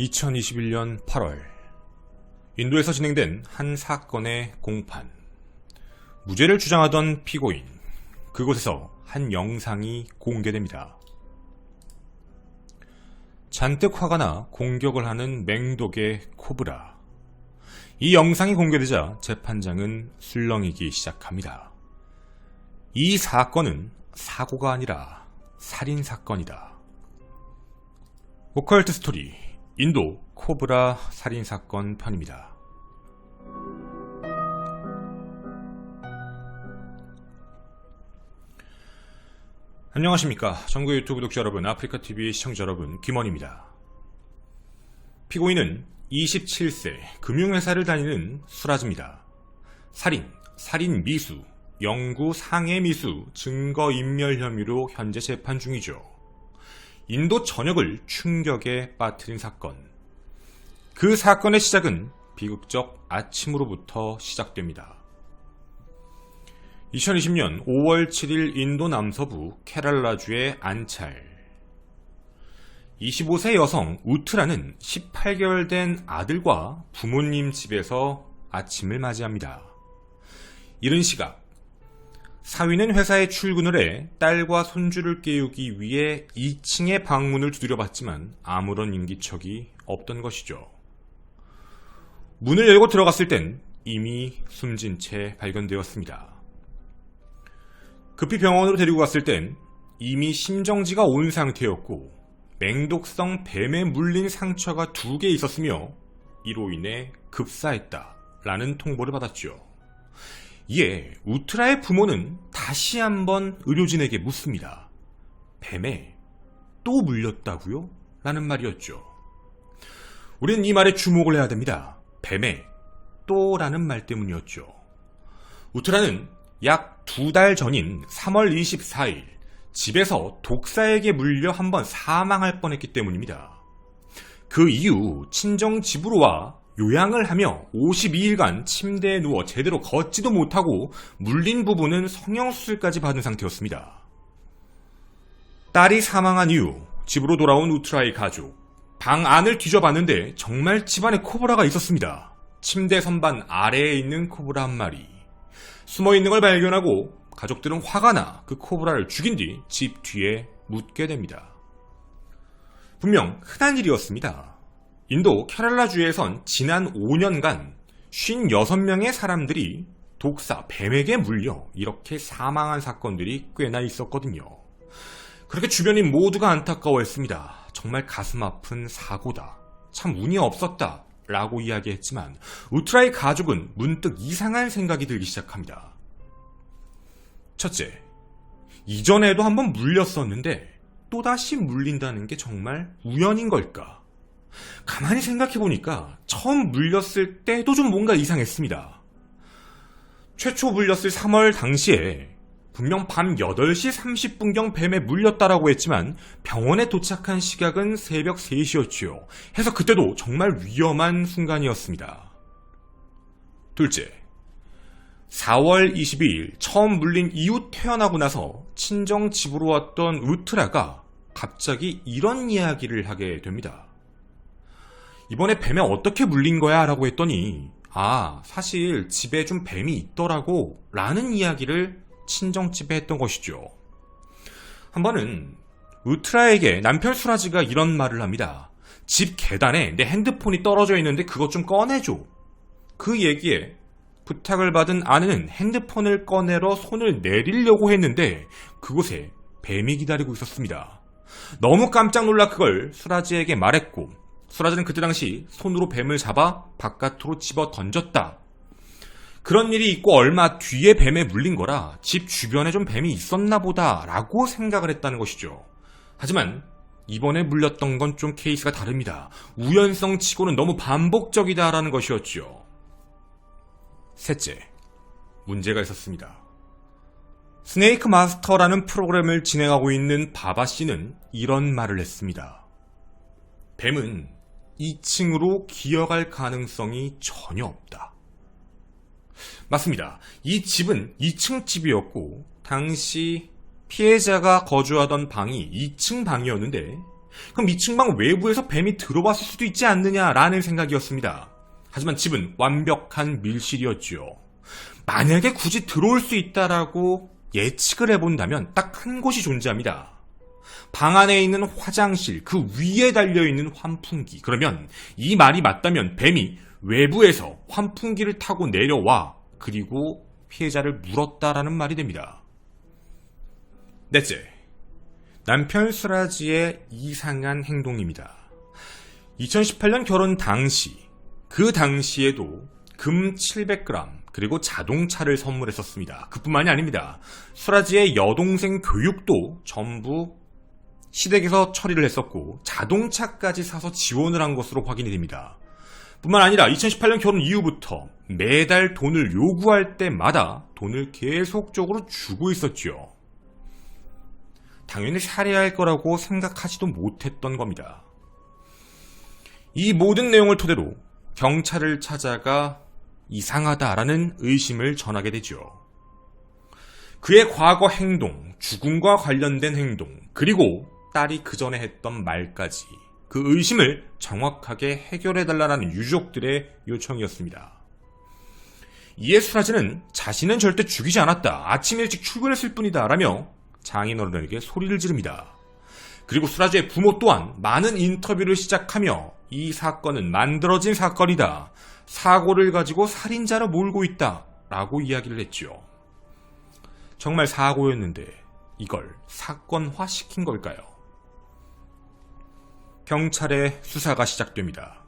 2021년 8월 인도에서 진행된 한 사건의 공판. 무죄를 주장하던 피고인, 그곳에서 한 영상이 공개됩니다. 잔뜩 화가 나 공격을 하는 맹독의 코브라. 이 영상이 공개되자 재판장은 술렁이기 시작합니다. 이 사건은 사고가 아니라 살인사건이다. 오컬트 스토리 인도 코브라 살인사건 편입니다. 안녕하십니까. 전국 유튜브 구독자 여러분, 아프리카TV 시청자 여러분, 김원입니다. 피고인은 27세 금융회사를 다니는 수라즈입니다. 살인 미수, 영구 상해 미수, 증거인멸 혐의로 현재 재판 중이죠. 인도 전역을 충격에 빠뜨린 사건. 그 사건의 시작은 비극적 아침으로부터 시작됩니다. 2020년 5월 7일 인도 남서부 케랄라주의 안찰. 25세 여성 우트라는 18개월 된 아들과 부모님 집에서 아침을 맞이합니다. 이른 시각 사위는 회사에 출근을 해 딸과 손주를 깨우기 위해 2층의 방문을 두드려봤지만 아무런 인기척이 없던 것이죠. 문을 열고 들어갔을 땐 이미 숨진 채 발견되었습니다. 급히 병원으로 데리고 갔을 땐 이미 심정지가 온 상태였고 맹독성 뱀에 물린 상처가 2개 있었으며 이로 인해 급사했다라는 통보를 받았죠. 이에 우트라의 부모는 다시 한번 의료진에게 묻습니다. 뱀에 또 물렸다고요? 라는 말이었죠. 우리는 이 말에 주목을 해야 됩니다. 뱀에 또 라는 말 때문이었죠. 우트라는 약 2달 전인 3월 24일 집에서 독사에게 물려 한번 사망할 뻔했기 때문입니다. 그 이후 친정 집으로 와 요양을 하며 52일간 침대에 누워 제대로 걷지도 못하고 물린 부분은 성형수술까지 받은 상태였습니다. 딸이 사망한 이후 집으로 돌아온 우트라의 가족. 방 안을 뒤져봤는데 정말 집안에 코브라가 있었습니다. 침대 선반 아래에 있는 코브라 한 마리. 숨어있는 걸 발견하고 가족들은 화가 나 그 코브라를 죽인 뒤 집 뒤에 묻게 됩니다. 분명 흔한 일이었습니다. 인도 케랄라주에선 지난 5년간 56명의 사람들이 독사, 뱀에게 물려 이렇게 사망한 사건들이 꽤나 있었거든요. 그렇게 주변인 모두가 안타까워했습니다. 정말 가슴 아픈 사고다. 참 운이 없었다. 라고 이야기했지만 우트라의 가족은 문득 이상한 생각이 들기 시작합니다. 첫째, 이전에도 한번 물렸었는데 또다시 물린다는 게 정말 우연인 걸까? 가만히 생각해보니까 처음 물렸을 때도 좀 뭔가 이상했습니다. 최초 물렸을 3월 당시에 분명 밤 8시 30분경 뱀에 물렸다라고 했지만 병원에 도착한 시각은 새벽 3시였지요. 해서 그때도 정말 위험한 순간이었습니다. 둘째, 4월 22일 처음 물린 이후 퇴원하고 나서 친정 집으로 왔던 우트라가 갑자기 이런 이야기를 하게 됩니다. 이번에 뱀에 어떻게 물린 거야? 라고 했더니 사실 집에 좀 뱀이 있더라고 라는 이야기를 친정집에 했던 것이죠. 한 번은 우트라에게 남편 수라지가 이런 말을 합니다. 집 계단에 내 핸드폰이 떨어져 있는데 그것 좀 꺼내줘. 그 얘기에 부탁을 받은 아내는 핸드폰을 꺼내러 손을 내리려고 했는데 그곳에 뱀이 기다리고 있었습니다. 너무 깜짝 놀라 그걸 수라지에게 말했고 수라지는 그때 당시 손으로 뱀을 잡아 바깥으로 집어 던졌다. 그런 일이 있고 얼마 뒤에 뱀에 물린 거라 집 주변에 좀 뱀이 있었나 보다 라고 생각을 했다는 것이죠. 하지만 이번에 물렸던 건 좀 케이스가 다릅니다. 우연성 치고는 너무 반복적이다라는 것이었죠. 셋째, 문제가 있었습니다. 스네이크 마스터라는 프로그램을 진행하고 있는 바바씨는 이런 말을 했습니다. 뱀은 2층으로 기어갈 가능성이 전혀 없다. 맞습니다. 이 집은 2층 집이었고 당시 피해자가 거주하던 방이 2층 방이었는데 그럼 2층 방 외부에서 뱀이 들어왔을 수도 있지 않느냐라는 생각이었습니다. 하지만 집은 완벽한 밀실이었죠. 만약에 굳이 들어올 수 있다라고 예측을 해본다면 딱 한 곳이 존재합니다. 방 안에 있는 화장실, 그 위에 달려있는 환풍기. 그러면 이 말이 맞다면 뱀이 외부에서 환풍기를 타고 내려와 그리고 피해자를 물었다라는 말이 됩니다. 넷째, 남편 수라지의 이상한 행동입니다. 2018년 결혼 당시, 그 당시에도 금 700g 그리고 자동차를 선물했었습니다. 그뿐만이 아닙니다. 수라지의 여동생 교육도 전부 시댁에서 처리를 했었고 자동차까지 사서 지원을 한 것으로 확인이 됩니다. 뿐만 아니라 2018년 결혼 이후부터 매달 돈을 요구할 때마다 돈을 계속적으로 주고 있었죠. 당연히 살해할 거라고 생각하지도 못했던 겁니다. 이 모든 내용을 토대로 경찰을 찾아가 이상하다라는 의심을 전하게 되죠. 그의 과거 행동, 죽음과 관련된 행동, 그리고 딸이 그 전에 했던 말까지 그 의심을 정확하게 해결해달라는 유족들의 요청이었습니다. 이에 수라지는 자신은 절대 죽이지 않았다. 아침 일찍 출근했을 뿐이다. 라며 장인어른에게 소리를 지릅니다. 그리고 수라지의 부모 또한 많은 인터뷰를 시작하며 이 사건은 만들어진 사건이다. 사고를 가지고 살인자로 몰고 있다. 라고 이야기를 했죠. 정말 사고였는데 이걸 사건화시킨 걸까요? 경찰의 수사가 시작됩니다.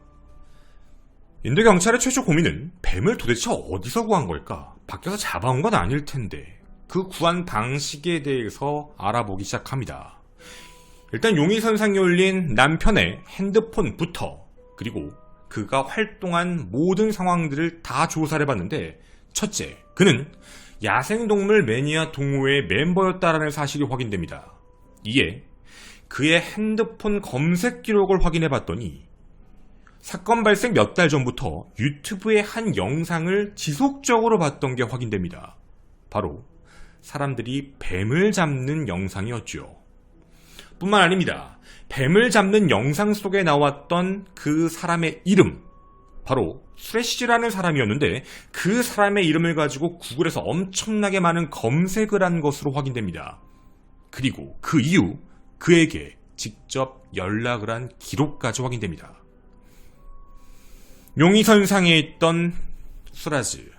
인도 경찰의 최초 고민은 뱀을 도대체 어디서 구한 걸까? 밖에서 잡아온 건 아닐 텐데 그 구한 방식에 대해서 알아보기 시작합니다. 일단 용의선상에 올린 남편의 핸드폰부터 그리고 그가 활동한 모든 상황들을 다 조사를 해봤는데 첫째, 그는 야생동물 매니아 동호회의 멤버였다라는 사실이 확인됩니다. 이에 그의 핸드폰 검색 기록을 확인해봤더니 사건 발생 몇 달 전부터 유튜브의 한 영상을 지속적으로 봤던 게 확인됩니다. 바로 사람들이 뱀을 잡는 영상이었죠. 뿐만 아닙니다. 뱀을 잡는 영상 속에 나왔던 그 사람의 이름, 바로 수레시라는 사람이었는데 그 사람의 이름을 가지고 구글에서 엄청나게 많은 검색을 한 것으로 확인됩니다. 그리고 그 이후 그에게 직접 연락을 한 기록까지 확인됩니다. 용의선상에 있던 수라즈,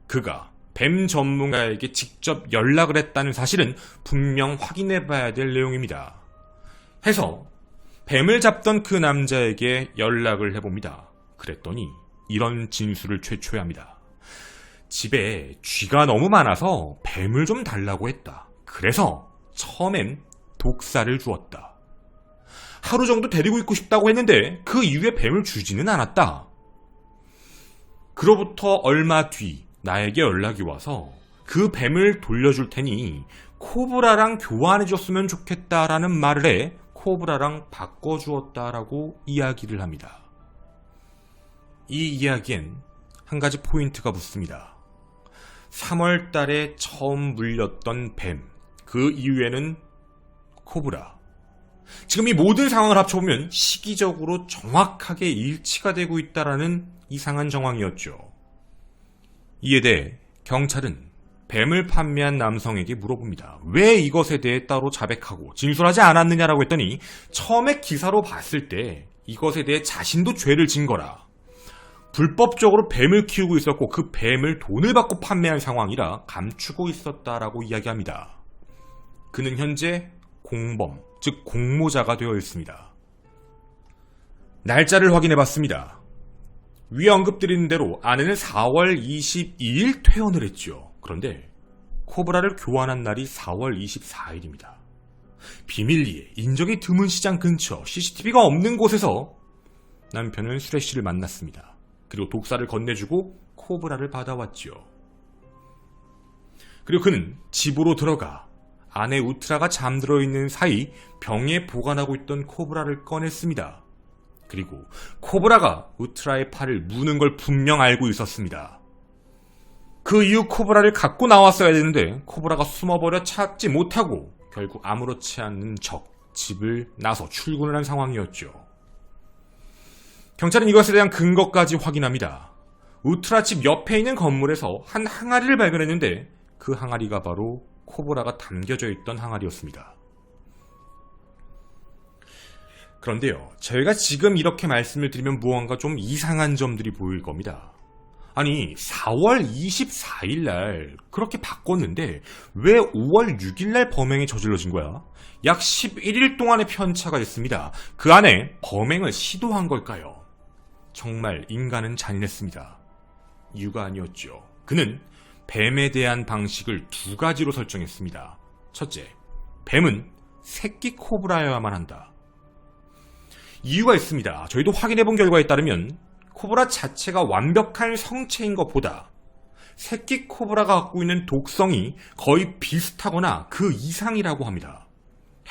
그가 뱀 전문가에게 직접 연락을 했다는 사실은 분명 확인해봐야 될 내용입니다. 해서 뱀을 잡던 그 남자에게 연락을 해봅니다. 그랬더니 이런 진술을 최초에 합니다. 집에 쥐가 너무 많아서 뱀을 좀 달라고 했다. 그래서 처음엔 독사를 주었다. 하루 정도 데리고 있고 싶다고 했는데 그 이후에 뱀을 주지는 않았다. 그로부터 얼마 뒤 나에게 연락이 와서 그 뱀을 돌려줄 테니 코브라랑 교환해줬으면 좋겠다라는 말을 해 코브라랑 바꿔주었다라고 이야기를 합니다. 이 이야기엔 한 가지 포인트가 붙습니다. 3월 달에 처음 물렸던 뱀, 그 이후에는 코브라. 지금 이 모든 상황을 합쳐보면 시기적으로 정확하게 일치가 되고 있다라는 이상한 정황이었죠. 이에 대해 경찰은 뱀을 판매한 남성에게 물어봅니다. 왜 이것에 대해 따로 자백하고 진술하지 않았느냐라고 했더니 처음에 기사로 봤을 때 이것에 대해 자신도 죄를 진 거라. 불법적으로 뱀을 키우고 있었고 그 뱀을 돈을 받고 판매한 상황이라 감추고 있었다라고 이야기합니다. 그는 현재 공범, 즉 공모자가 되어 있습니다. 날짜를 확인해봤습니다. 위에 언급드린 대로 아내는 4월 22일 퇴원을 했죠. 그런데 코브라를 교환한 날이 4월 24일입니다. 비밀리에 인적이 드문 시장 근처 CCTV가 없는 곳에서 남편은 수레씨를 만났습니다. 그리고 독사를 건네주고 코브라를 받아왔죠. 그리고 그는 집으로 들어가 아내 우트라가 잠들어 있는 사이 병에 보관하고 있던 코브라를 꺼냈습니다. 그리고 코브라가 우트라의 팔을 무는 걸 분명 알고 있었습니다. 그 이후 코브라를 갖고 나왔어야 되는데 코브라가 숨어버려 찾지 못하고 결국 아무렇지 않은 적, 집을 나서 출근을 한 상황이었죠. 경찰은 이것에 대한 근거까지 확인합니다. 우트라 집 옆에 있는 건물에서 한 항아리를 발견했는데 그 항아리가 바로 코브라가 담겨져 있던 항아리였습니다. 그런데요, 저희가 지금 이렇게 말씀을 드리면 무언가 좀 이상한 점들이 보일 겁니다. 아니, 4월 24일 날 그렇게 바꿨는데 왜 5월 6일 날 범행이 저질러진 거야? 약 11일 동안의 편차가 있습니다. 그 안에 범행을 시도한 걸까요? 정말 인간은 잔인했습니다. 이유가 아니었죠. 그는 뱀에 대한 방식을 두 가지로 설정했습니다. 첫째, 뱀은 새끼 코브라여야만 한다. 이유가 있습니다. 저희도 확인해본 결과에 따르면 코브라 자체가 완벽한 성체인 것보다 새끼 코브라가 갖고 있는 독성이 거의 비슷하거나 그 이상이라고 합니다.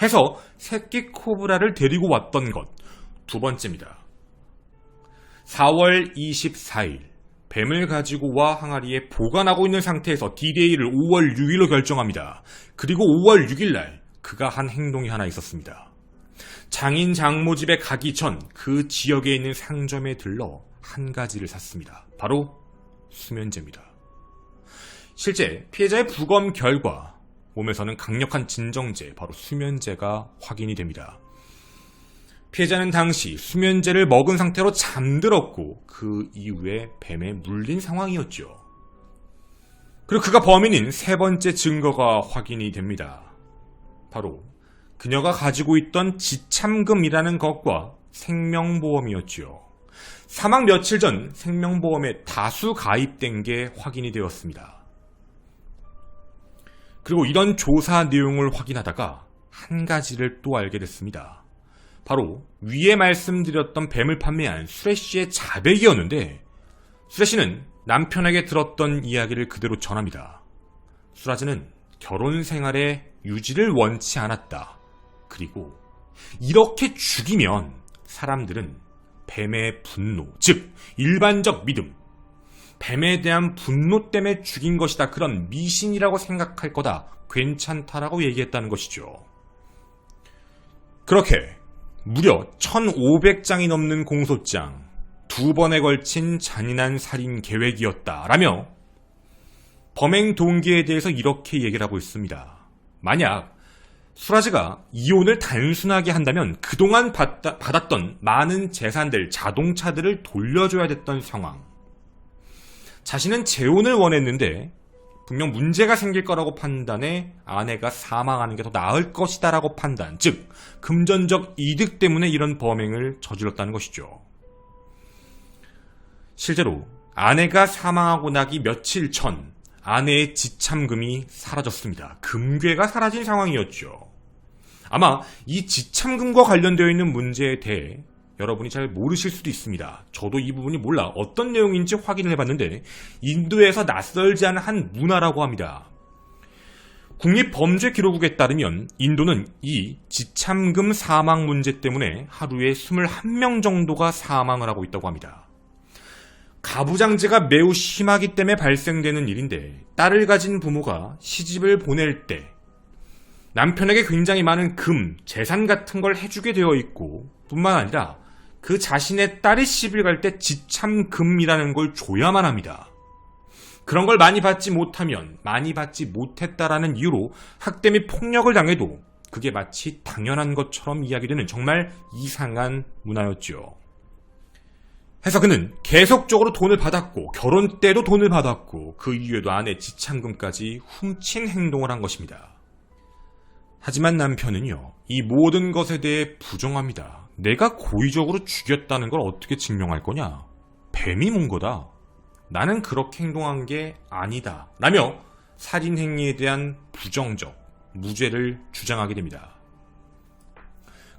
해서 새끼 코브라를 데리고 왔던 것. 두 번째입니다. 4월 24일 뱀을 가지고 와 항아리에 보관하고 있는 상태에서 D-Day를 5월 6일로 결정합니다. 그리고 5월 6일 날 그가 한 행동이 하나 있었습니다. 장인 장모 집에 가기 전 그 지역에 있는 상점에 들러 한 가지를 샀습니다. 바로 수면제입니다. 실제 피해자의 부검 결과 몸에서는 강력한 진정제, 바로 수면제가 확인이 됩니다. 피해자는 당시 수면제를 먹은 상태로 잠들었고 그 이후에 뱀에 물린 상황이었죠. 그리고 그가 범인인 세 번째 증거가 확인이 됩니다. 바로 그녀가 가지고 있던 지참금이라는 것과 생명보험이었죠. 사망 며칠 전 생명보험에 다수 가입된 게 확인이 되었습니다. 그리고 이런 조사 내용을 확인하다가 한 가지를 또 알게 됐습니다. 바로 위에 말씀드렸던 뱀을 판매한 수레씨의 자백이었는데 수레씨는 남편에게 들었던 이야기를 그대로 전합니다. 수라즈는 결혼 생활에 유지를 원치 않았다. 그리고 이렇게 죽이면 사람들은 뱀의 분노, 즉 일반적 믿음, 뱀에 대한 분노 때문에 죽인 것이다. 그런 미신이라고 생각할 거다. 괜찮다라고 얘기했다는 것이죠. 그렇게 무려 1500장이 넘는 공소장, 2번에 걸친 잔인한 살인 계획이었다라며 범행 동기에 대해서 이렇게 얘기를 하고 있습니다. 만약 수라즈가 이혼을 단순하게 한다면 그동안 받았던 많은 재산들, 자동차들을 돌려줘야 됐던 상황. 자신은 재혼을 원했는데 분명 문제가 생길 거라고 판단해 아내가 사망하는 게 더 나을 것이다 라고 판단, 즉 금전적 이득 때문에 이런 범행을 저질렀다는 것이죠. 실제로 아내가 사망하고 나기 며칠 전 아내의 지참금이 사라졌습니다. 금괴가 사라진 상황이었죠. 아마 이 지참금과 관련되어 있는 문제에 대해 여러분이 잘 모르실 수도 있습니다. 저도 이 부분이 몰라 어떤 내용인지 확인을 해봤는데 인도에서 낯설지 않은 한 문화라고 합니다. 국립범죄기록국에 따르면 인도는 이 지참금 사망 문제 때문에 하루에 21명 정도가 사망을 하고 있다고 합니다. 가부장제가 매우 심하기 때문에 발생되는 일인데 딸을 가진 부모가 시집을 보낼 때 남편에게 굉장히 많은 금, 재산 같은 걸 해주게 되어 있고 뿐만 아니라 그 자신의 딸이 시집을 갈 때 지참금이라는 걸 줘야만 합니다. 그런 걸 많이 받지 못하면 많이 받지 못했다라는 이유로 학대 및 폭력을 당해도 그게 마치 당연한 것처럼 이야기되는 정말 이상한 문화였죠. 해서 그는 계속적으로 돈을 받았고 결혼 때도 돈을 받았고 그 이후에도 아내 지참금까지 훔친 행동을 한 것입니다. 하지만 남편은요, 이 모든 것에 대해 부정합니다. 내가 고의적으로 죽였다는 걸 어떻게 증명할 거냐? 뱀이 문 거다. 나는 그렇게 행동한 게 아니다. 라며 살인 행위에 대한 부정적 무죄를 주장하게 됩니다.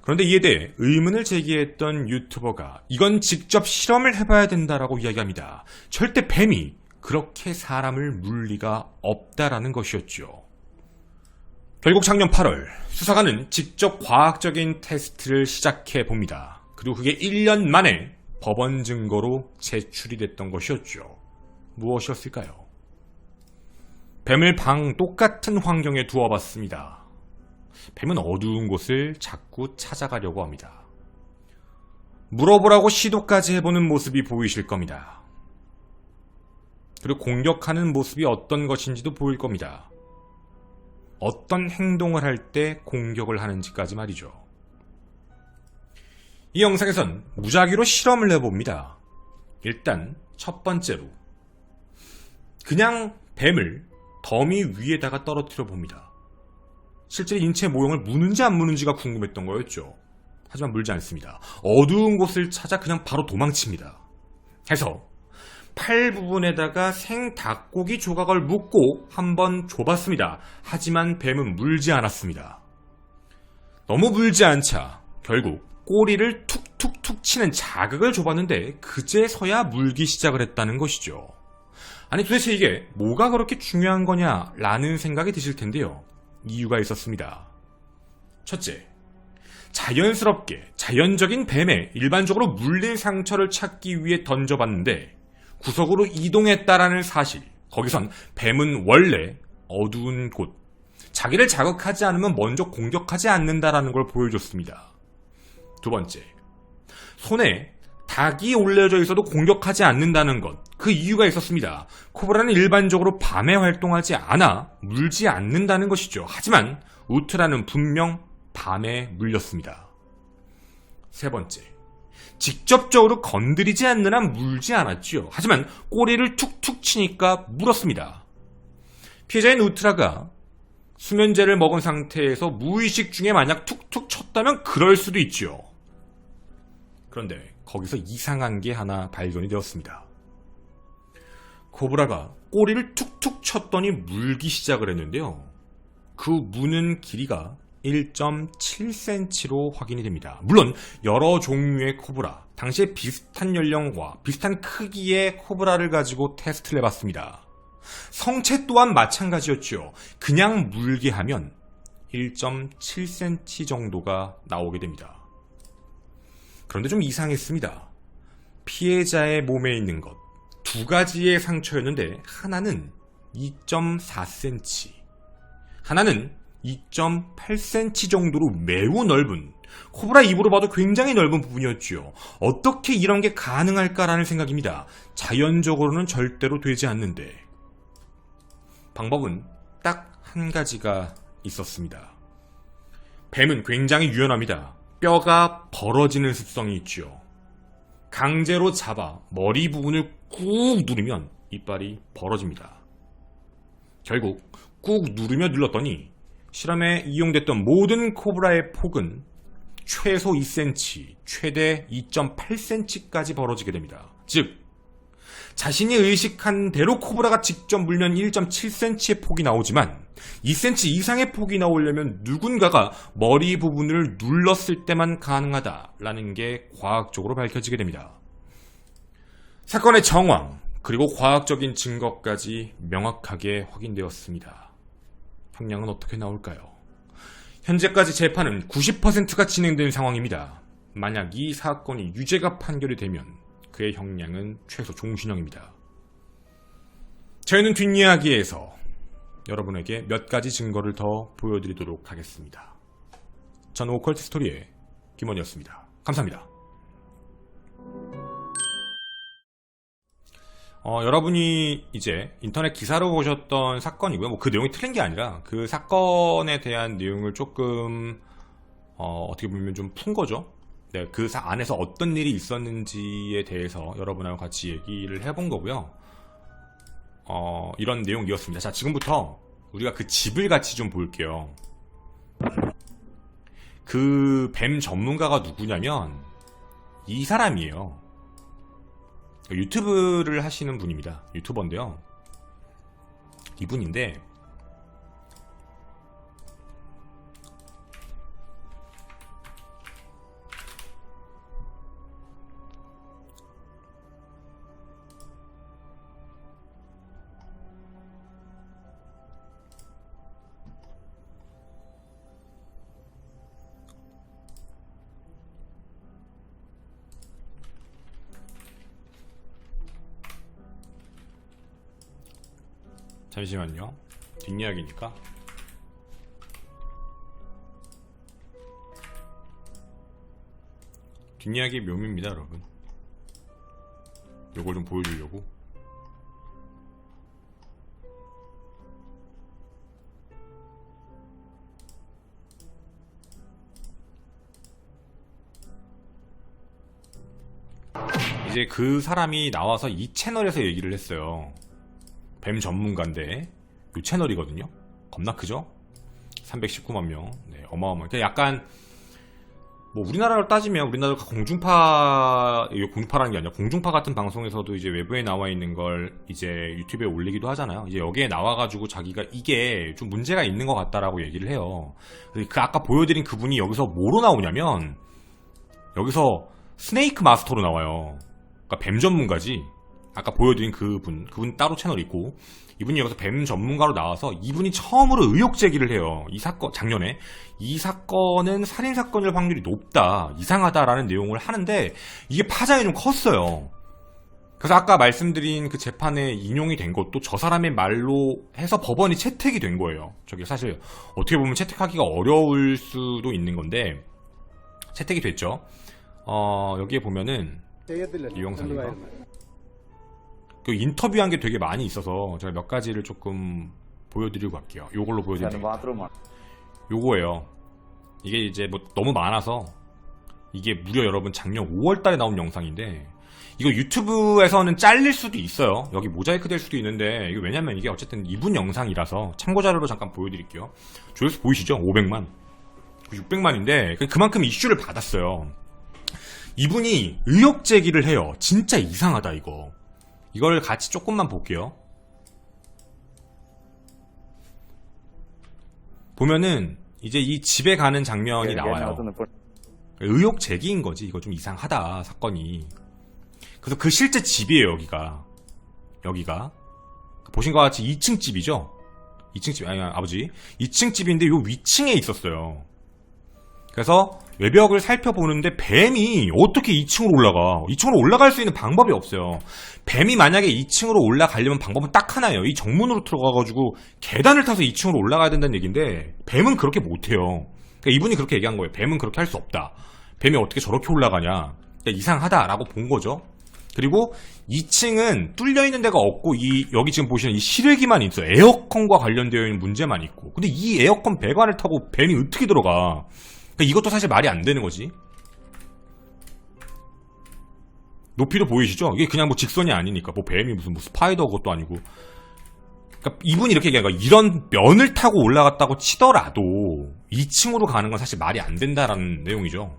그런데 이에 대해 의문을 제기했던 유튜버가 이건 직접 실험을 해봐야 된다라고 이야기합니다. 절대 뱀이 그렇게 사람을 물 리가 없다라는 것이었죠. 결국 작년 8월 수사관은 직접 과학적인 테스트를 시작해 봅니다. 그리고 그게 1년 만에 법원 증거로 제출이 됐던 것이었죠. 무엇이었을까요? 뱀을 방 똑같은 환경에 두어봤습니다. 뱀은 어두운 곳을 자꾸 찾아가려고 합니다. 물어보라고 시도까지 해보는 모습이 보이실 겁니다. 그리고 공격하는 모습이 어떤 것인지도 보일 겁니다. 어떤 행동을 할 때 공격을 하는지까지 말이죠. 이 영상에선 무작위로 실험을 해봅니다. 일단 첫 번째로 그냥 뱀을 더미 위에다가 떨어뜨려 봅니다. 실제 인체 모형을 무는지 안 무는지가 궁금했던 거였죠. 하지만 물지 않습니다. 어두운 곳을 찾아 그냥 바로 도망칩니다. 해서 팔 부분에다가 생 닭고기 조각을 묶고 한번 줘봤습니다. 하지만 뱀은 물지 않았습니다. 너무 물지 않자 결국 꼬리를 툭툭툭 치는 자극을 줘봤는데 그제서야 물기 시작을 했다는 것이죠. 아니 도대체 이게 뭐가 그렇게 중요한 거냐 라는 생각이 드실 텐데요. 이유가 있었습니다. 첫째, 자연스럽게 자연적인 뱀에 일반적으로 물린 상처를 찾기 위해 던져봤는데 구석으로 이동했다라는 사실, 거기선 뱀은 원래 어두운 곳, 자기를 자극하지 않으면 먼저 공격하지 않는다라는 걸 보여줬습니다. 두 번째, 손에 닭이 올려져 있어도 공격하지 않는다는 것, 그 이유가 있었습니다. 코브라는 일반적으로 밤에 활동하지 않아 물지 않는다는 것이죠. 하지만 우트라는 분명 밤에 물렸습니다. 세 번째, 직접적으로 건드리지 않는 한 물지 않았죠. 하지만 꼬리를 툭툭 치니까 물었습니다. 피해자인 우트라가 수면제를 먹은 상태에서 무의식 중에 만약 툭툭 쳤다면 그럴 수도 있죠. 그런데 거기서 이상한 게 하나 발견이 되었습니다. 코브라가 꼬리를 툭툭 쳤더니 물기 시작을 했는데요. 그 무는 길이가 1.7cm로 확인이 됩니다. 물론 여러 종류의 코브라, 당시에 비슷한 연령과 비슷한 크기의 코브라를 가지고 테스트를 해봤습니다. 성체 또한 마찬가지였죠. 그냥 물게 하면 1.7cm 정도가 나오게 됩니다. 그런데 좀 이상했습니다. 피해자의 몸에 있는 것, 두 가지의 상처였는데 하나는 2.4cm, 하나는 2.8cm 정도로 매우 넓은, 코브라 입으로 봐도 굉장히 넓은 부분이었죠. 어떻게 이런 게 가능할까라는 생각입니다. 자연적으로는 절대로 되지 않는데 방법은 딱 한 가지가 있었습니다. 뱀은 굉장히 유연합니다. 뼈가 벌어지는 습성이 있죠. 강제로 잡아 머리 부분을 꾹 누르면 이빨이 벌어집니다. 결국 꾹 누르며 눌렀더니 실험에 이용됐던 모든 코브라의 폭은 최소 2cm, 최대 2.8cm까지 벌어지게 됩니다. 즉 자신이 의식한 대로 코브라가 직접 물면 1.7cm의 폭이 나오지만 2cm 이상의 폭이 나오려면 누군가가 머리 부분을 눌렀을 때만 가능하다라는 게 과학적으로 밝혀지게 됩니다. 사건의 정황 그리고 과학적인 증거까지 명확하게 확인되었습니다. 형량은 어떻게 나올까요? 현재까지 재판은 90%가 진행된 상황입니다. 만약 이 사건이 유죄가 판결이 되면 그의 형량은 최소 종신형입니다. 저희는 뒷이야기에서 여러분에게 몇 가지 증거를 더 보여드리도록 하겠습니다. 저는 오컬트 스토리의 김원이었습니다. 감사합니다. 여러분이 이제 인터넷 기사로 보셨던 사건이고요. 뭐 그 내용이 틀린 게 아니라 그 사건에 대한 내용을 조금 어떻게 보면 좀 푼 거죠. 네, 그 안에서 어떤 일이 있었는지에 대해서 여러분하고 같이 얘기를 해본 거고요. 이런 내용이었습니다. 자, 지금부터 우리가 그 집을 같이 좀 볼게요. 그 뱀 전문가가 누구냐면 이 사람이에요. 유튜브를 하시는 분입니다. 유튜버인데요. 이분인데 잠시만요. 뒷이야기니까 뒷이야기의 묘미입니다, 여러분. 요걸 좀 보여주려고. 이제 그 사람이 나와서 이 채널에서 얘기를 했어요. 뱀 전문가인데 이 채널이거든요. 겁나 크죠? 319만 명. 네, 어마어마한. 약간 뭐 우리나라로 따지면 우리나라가 공중파라는 게 아니라 공중파 같은 방송에서도 이제 외부에 나와 있는 걸 이제 유튜브에 올리기도 하잖아요. 이제 여기에 나와가지고 자기가 이게 좀 문제가 있는 것 같다라고 얘기를 해요. 그 아까 보여드린 그분이 여기서 뭐로 나오냐면 여기서 스네이크 마스터로 나와요. 그러니까 뱀 전문가지. 아까 보여드린 그분 따로 채널 있고, 이분이 여기서 뱀 전문가로 나와서 이분이 처음으로 의혹 제기를 해요. 이 사건, 작년에 이 사건은 살인 사건일 확률이 높다, 이상하다라는 내용을 하는데 이게 파장이 좀 컸어요. 그래서 아까 말씀드린 그 재판에 인용이 된 것도 저 사람의 말로 해서 법원이 채택이 된 거예요. 저게 사실 어떻게 보면 채택하기가 어려울 수도 있는 건데 채택이 됐죠. 여기에 보면은 이 영상인가? 그 인터뷰한 게 되게 많이 있어서 제가 몇 가지를 조금 보여드리고 갈게요. 요걸로 보여드릴게요. 요거예요. 이게 이제 뭐 너무 많아서 이게 무려 여러분 작년 5월달에 나온 영상인데 이거 유튜브에서는 잘릴 수도 있어요. 여기 모자이크 될 수도 있는데 이거 왜냐면 이게 어쨌든 이분 영상이라서 참고자료로 잠깐 보여드릴게요. 조회수 보이시죠? 500만 600만인데 그만큼 이슈를 받았어요. 이분이 의혹 제기를 해요. 진짜 이상하다 이거. 이걸 같이 조금만 볼게요. 보면은 이제 이 집에 가는 장면이 나와요. 의혹 제기인 거지. 이거 좀 이상하다 사건이. 그래서 그 실제 집이에요. 여기가 보신 것 같이 2층 집이죠. 2층 집 아니 아버지 2층 집인데 요 위층에 있었어요. 그래서 외벽을 살펴보는데 뱀이 어떻게 2층으로 올라가? 2층으로 올라갈 수 있는 방법이 없어요. 뱀이 만약에 2층으로 올라가려면 방법은 딱 하나예요. 이 정문으로 들어가가지고 계단을 타서 2층으로 올라가야 된다는 얘기인데 뱀은 그렇게 못해요. 그러니까 이분이 그렇게 얘기한 거예요. 뱀은 그렇게 할 수 없다. 뱀이 어떻게 저렇게 올라가냐. 그러니까 이상하다라고 본 거죠. 그리고 2층은 뚫려있는 데가 없고 여기 지금 보시는 이 실외기만 있어요. 에어컨과 관련되어 있는 문제만 있고. 근데 이 에어컨 배관을 타고 뱀이 어떻게 들어가? 그러니까 이것도 사실 말이 안 되는 거지. 높이도 보이시죠? 이게 그냥 뭐 직선이 아니니까 뭐 뱀이 무슨 뭐 스파이더 그것도 아니고. 그러니까 이분이 이렇게 얘기한 거야. 이런 면을 타고 올라갔다고 치더라도 2층으로 가는 건 사실 말이 안 된다라는 내용이죠.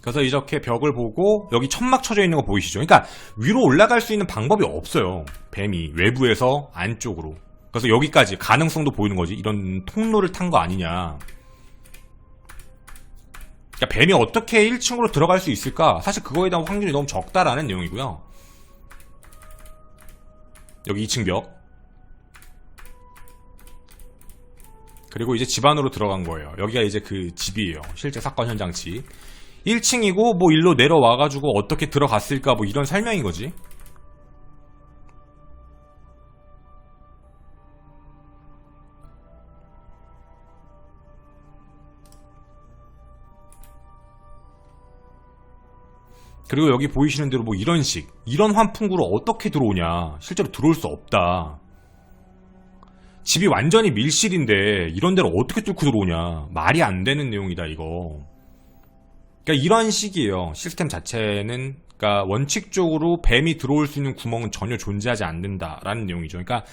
그래서 이렇게 벽을 보고 여기 천막 쳐져 있는 거 보이시죠? 그러니까 위로 올라갈 수 있는 방법이 없어요. 뱀이 외부에서 안쪽으로. 그래서 여기까지 가능성도 보이는 거지. 이런 통로를 탄 거 아니냐. 그러니까 뱀이 어떻게 1층으로 들어갈 수 있을까? 사실 그거에 대한 확률이 너무 적다라는 내용이고요. 여기 2층 벽. 그리고 이제 집 안으로 들어간 거예요. 여기가 이제 그 집이에요. 실제 사건 현장 집. 1층이고 뭐 일로 내려와가지고 어떻게 들어갔을까 뭐 이런 설명인 거지. 그리고 여기 보이시는 대로 뭐 이런 환풍구로 어떻게 들어오냐. 실제로 들어올 수 없다. 집이 완전히 밀실인데 이런 데로 어떻게 뚫고 들어오냐. 말이 안 되는 내용이다 이거. 그러니까 이런 식이에요. 시스템 자체는. 그러니까 원칙적으로 뱀이 들어올 수 있는 구멍은 전혀 존재하지 않는다라는 내용이죠. 그러니까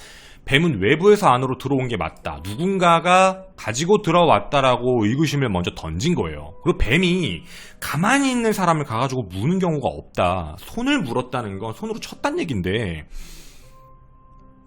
뱀은 외부에서 안으로 들어온 게 맞다. 누군가가 가지고 들어왔다라고 의구심을 먼저 던진 거예요. 그리고 뱀이 가만히 있는 사람을 가가지고 무는 경우가 없다. 손을 물었다는 건 손으로 쳤단 얘긴데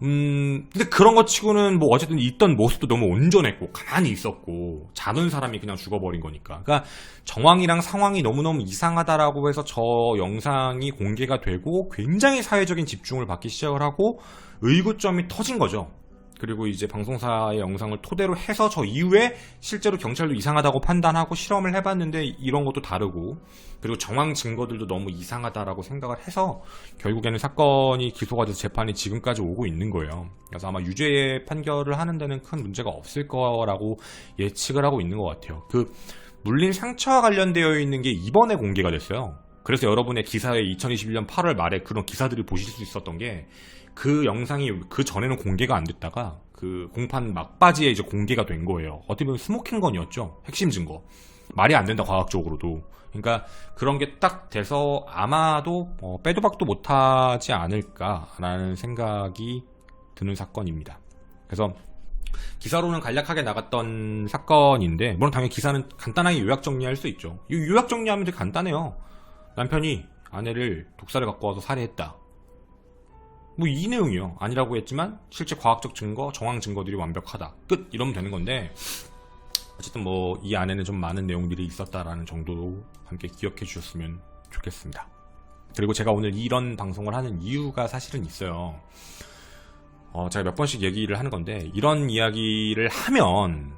근데 그런 것 치고는 뭐 어쨌든 있던 모습도 너무 온전했고 가만히 있었고 자는 사람이 그냥 죽어버린 거니까. 그러니까 정황이랑 상황이 너무너무 이상하다라고 해서 저 영상이 공개가 되고 굉장히 사회적인 집중을 받기 시작을 하고 의구점이 터진 거죠. 그리고 이제 방송사의 영상을 토대로 해서 저 이후에 실제로 경찰도 이상하다고 판단하고 실험을 해봤는데 이런 것도 다르고, 그리고 정황 증거들도 너무 이상하다라고 생각을 해서 결국에는 사건이 기소가 돼서 재판이 지금까지 오고 있는 거예요. 그래서 아마 유죄 판결을 하는 데는 큰 문제가 없을 거라고 예측을 하고 있는 것 같아요. 그 물린 상처와 관련되어 있는 게 이번에 공개가 됐어요. 그래서 여러분의 기사에 2021년 8월 말에 그런 기사들을 보실 수 있었던 게, 그 영상이 그 전에는 공개가 안 됐다가 그 공판 막바지에 이제 공개가 된 거예요. 어떻게 보면 스모킹건이었죠. 핵심 증거. 말이 안 된다, 과학적으로도. 그러니까 그런 게 딱 돼서 아마도 빼도 박도 못하지 않을까라는 생각이 드는 사건입니다. 그래서 기사로는 간략하게 나갔던 사건인데, 물론 당연히 기사는 간단하게 요약 정리할 수 있죠. 이 요약 정리하면 되게 간단해요. 남편이 아내를 독사를 갖고 와서 살해했다. 뭐 이 내용이요. 아니라고 했지만 실제 과학적 증거, 정황 증거들이 완벽하다. 끝! 이러면 되는 건데, 어쨌든 뭐 이 안에는 좀 많은 내용들이 있었다라는 정도로 함께 기억해 주셨으면 좋겠습니다. 그리고 제가 오늘 이런 방송을 하는 이유가 사실은 있어요. 제가 몇 번씩 얘기를 하는 건데, 이런 이야기를 하면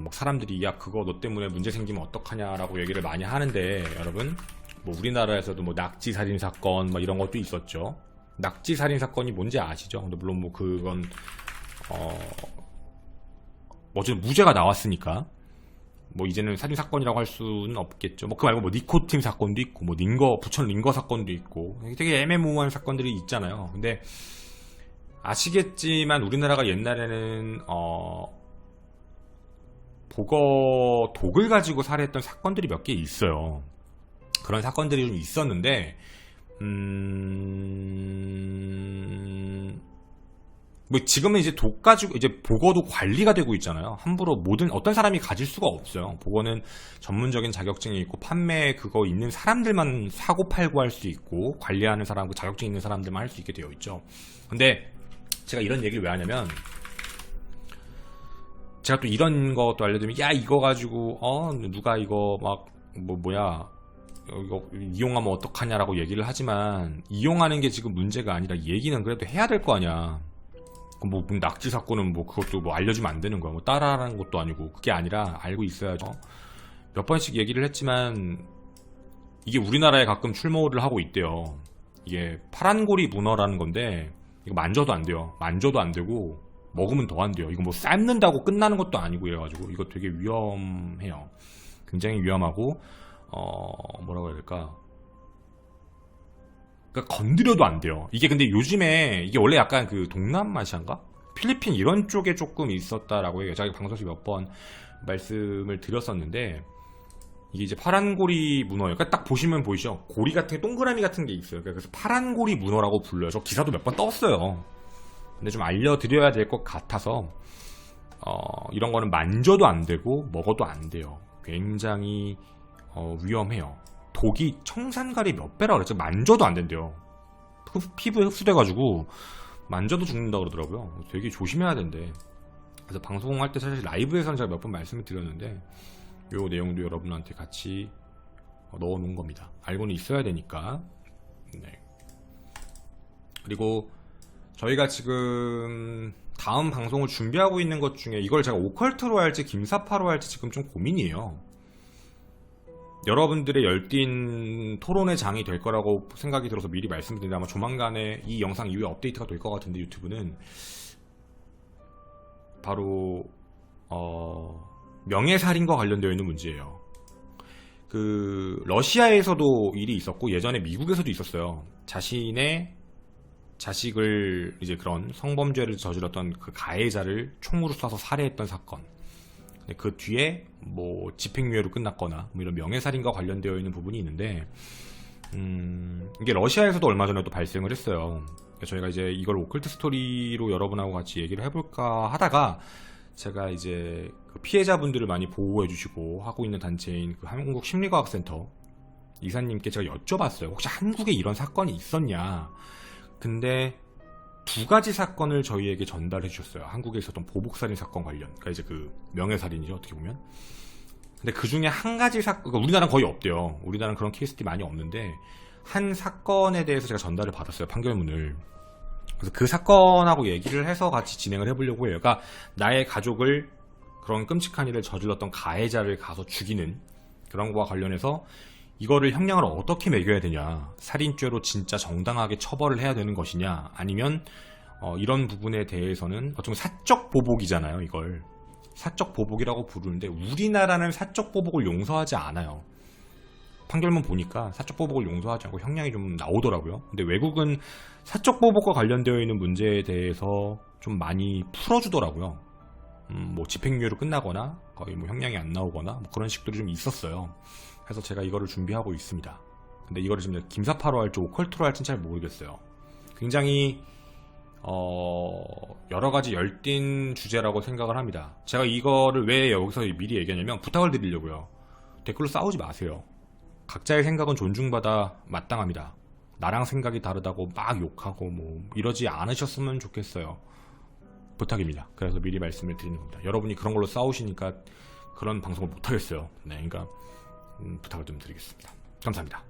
뭐 사람들이 야 그거 너 때문에 문제 생기면 어떡하냐라고 얘기를 많이 하는데, 여러분 뭐 우리나라에서도 뭐 낙지 살인 사건 뭐 이런 것도 있었죠. 낙지 살인 사건이 뭔지 아시죠? 근데 물론 뭐 그건 어쨌든 무죄가 나왔으니까 뭐 이제는 살인 사건이라고 할 수는 없겠죠. 뭐 그 말고 뭐 니코틴 사건도 있고, 뭐 부천 링거 사건도 있고, 되게 애매모호한 사건들이 있잖아요. 근데 아시겠지만 우리나라가 옛날에는 보거 독을 가지고 살해했던 사건들이 몇 개 있어요. 그런 사건들이 좀 있었는데, 뭐 지금은 이제 독 가지고 이제 보거도 관리가 되고 있잖아요. 함부로 어떤 사람이 가질 수가 없어요. 보거는 전문적인 자격증이 있고 판매 그거 있는 사람들만 사고 팔고 할 수 있고, 관리하는 사람, 그 자격증 있는 사람들만 할 수 있게 되어 있죠. 근데 제가 이런 얘기를 왜 하냐면, 제가 또 이런 것도 알려드리면, 야 이거 가지고 누가 이거 막 뭐야 이거 이용하면 어떡하냐라고 얘기를 하지만, 이용하는 게 지금 문제가 아니라 얘기는 그래도 해야 될 거 아니야. 뭐 낙지 사건은 뭐 그것도 뭐 알려주면 안 되는 거야. 뭐 따라하는 것도 아니고. 그게 아니라 알고 있어야죠. 몇 번씩 얘기를 했지만 이게 우리나라에 가끔 출몰을 하고 있대요. 이게 파란고리 문어라는 건데, 이거 만져도 안 돼요. 만져도 안 되고 먹으면 더 안 돼요. 이거 뭐 삶는다고 끝나는 것도 아니고 이래가지고 이거 되게 위험해요. 굉장히 위험하고 뭐라고 해야 될까? 그러니까 건드려도 안 돼요. 이게 근데 요즘에 이게 원래 약간 그 동남아시아인가? 필리핀 이런 쪽에 조금 있었다라고 해요. 제가 방송에서 몇 번 말씀을 드렸었는데, 이게 이제 파란고리 문어예요. 그러니까 딱 보시면 보이죠? 고리 같은 게, 동그라미 같은 게 있어요. 그래서 파란고리 문어라고 불러요. 저 기사도 몇 번 떴어요. 근데 좀 알려드려야 될 것 같아서 이런 거는 만져도 안 되고 먹어도 안 돼요. 굉장히 위험해요. 독이 청산가리 몇 배라 그랬죠? 만져도 안 된대요. 피부에 흡수돼가지고 만져도 죽는다 그러더라고요. 되게 조심해야 된대. 그래서 방송할 때 사실 라이브에서는 제가 몇 번 말씀을 드렸는데, 요 내용도 여러분한테 같이 넣어 놓은 겁니다. 알고는 있어야 되니까. 네. 그리고 저희가 지금 다음 방송을 준비하고 있는 것 중에 이걸 제가 오컬트로 할지 김사파로 할지 지금 좀 고민이에요. 여러분들의 열띤 토론의 장이 될 거라고 생각이 들어서 미리 말씀드리는데, 아마 조만간에 이 영상 이후에 업데이트가 될 것 같은데, 유튜브는 바로 명예살인과 관련되어 있는 문제예요. 그 러시아에서도 일이 있었고 예전에 미국에서도 있었어요. 자신의 자식을 이제 그런 성범죄를 저질렀던 그 가해자를 총으로 쏴서 살해했던 사건. 그 뒤에 뭐 집행유예로 끝났거나 뭐 이런 명예살인과 관련되어 있는 부분이 있는데, 이게 러시아에서도 얼마 전에 또 발생을 했어요. 저희가 이제 이걸 오컬트 스토리로 여러분하고 같이 얘기를 해볼까 하다가, 제가 이제 그 피해자분들을 많이 보호해주시고 하고 있는 단체인 그 한국심리과학센터 이사님께 제가 여쭤봤어요. 혹시 한국에 이런 사건이 있었냐. 근데 두 가지 사건을 저희에게 전달해 주셨어요. 한국에 있었던 보복살인 사건 관련. 그러니까 이제 그 명예살인이죠, 어떻게 보면. 근데 그 중에 한 가지 사건, 그러니까 우리나라는 거의 없대요. 우리나라는 그런 케이스들이 많이 없는데, 한 사건에 대해서 제가 전달을 받았어요, 판결문을. 그래서 그 사건하고 얘기를 해서 같이 진행을 해보려고 해요. 그러니까 나의 가족을 그런 끔찍한 일을 저질렀던 가해자를 가서 죽이는 그런 거와 관련해서 이거를 형량을 어떻게 매겨야 되냐, 살인죄로 진짜 정당하게 처벌을 해야 되는 것이냐, 아니면 이런 부분에 대해서는 어쩌면 사적 보복이잖아요. 이걸 사적 보복이라고 부르는데 우리나라는 사적 보복을 용서하지 않아요. 판결문 보니까 사적 보복을 용서하지 않고 형량이 좀 나오더라고요. 근데 외국은 사적 보복과 관련되어 있는 문제에 대해서 좀 많이 풀어주더라고요. 뭐 집행유예로 끝나거나 거의 뭐 형량이 안 나오거나 뭐 그런 식들이 좀 있었어요. 그래서 제가 이거를 준비하고 있습니다. 근데 이거를 지금 김사파로 할지 오컬트로 할지는 잘 모르겠어요. 굉장히 여러 가지 열띤 주제라고 생각을 합니다. 제가 이거를 왜 여기서 미리 얘기하냐면 부탁을 드리려고요. 댓글로 싸우지 마세요. 각자의 생각은 존중받아 마땅합니다. 나랑 생각이 다르다고 막 욕하고 뭐 이러지 않으셨으면 좋겠어요. 부탁입니다. 그래서 미리 말씀을 드리는 겁니다. 여러분이 그런 걸로 싸우시니까 그런 방송을 못하겠어요. 네, 그러니까 부탁을 좀 드리겠습니다. 감사합니다.